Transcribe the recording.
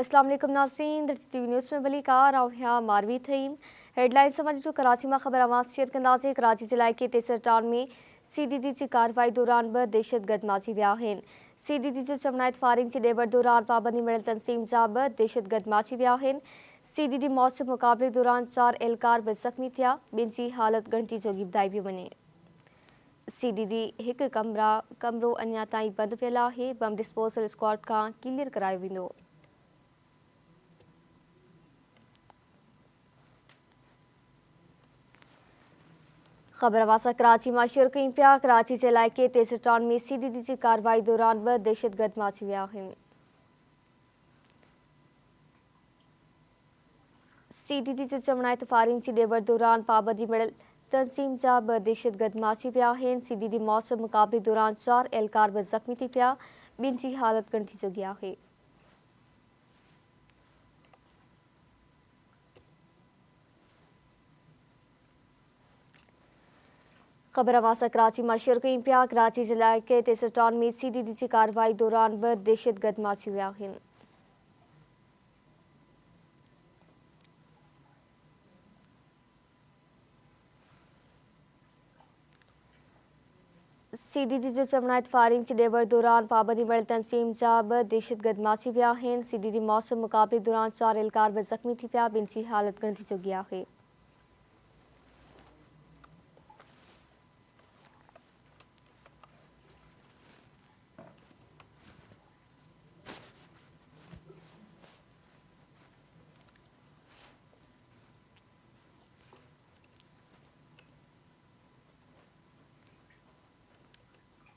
अस्सलाम वालेकुम नाज़रीन, टीवी न्यूज़ में वली कार और मारवी थईम हेडलाइन समझ जो कराची में खबर आवाज़ शेयर कंदासीं। कराची ज़िले के तेसर टाउन में CDD जी कार्रवाई दौरान ब दहशतगर्द माची विया आहिनि। CDD जो चवनाइत फायरिंग जे ॾेवड़ दौरान पाबंदी मिलियल तंज़ीम जा ब दहशतगर्द माची विया आहिनि। CDD मौत मुक़ाबले दौरान 4 एहलकार बि ज़ख़्मी थिया, ॿिनि जी हालत गणती जोगी ॿुधाई पई वञे। CDD हिकु कमरो अञा ताईं बंदि पियल आहे। बम डिस्पोजल स्क्वाड खां क्लियर करायो वेंदो। खबर वासा कराची में शेयर कयूं पिया। कराची के इलाइक़े तेसर टाउन में CDD की कार्रवाई दौरान ब दहशतगर्द माची विया आहिनि। CDD जो चवनाइत फायरिंग जी ॾेवड़ दौरान पाबंदी मिलियल तंज़ीम जा ब दहशतगर्द माची विया आहिनि। CDD मौत मुक़ाबले दौरान 4 एहलकार बि ज़ख़्मी थी पिया, ॿिनि जी हालत गणती जोगी आहे। खबर वासा कराची में शेयर कयूं पिया। कराची के इलाइक़े तेसर टाउन में CDD की कार्रवाई दौरान ब दहशतगर्द माची विया आहिनि। CDD जो चवनाइत फायरिंग जे ॾेवड़ दौरान पाबंदी मिलियल तंज़ीम जा ब दहशतगर्द माची विया आहिनि। CDD मौत मुक़ाबले दौरान 4 एहलकार बि ज़ख़्मी थी पिया, ॿिनि जी हालत गणती जोगी आहे।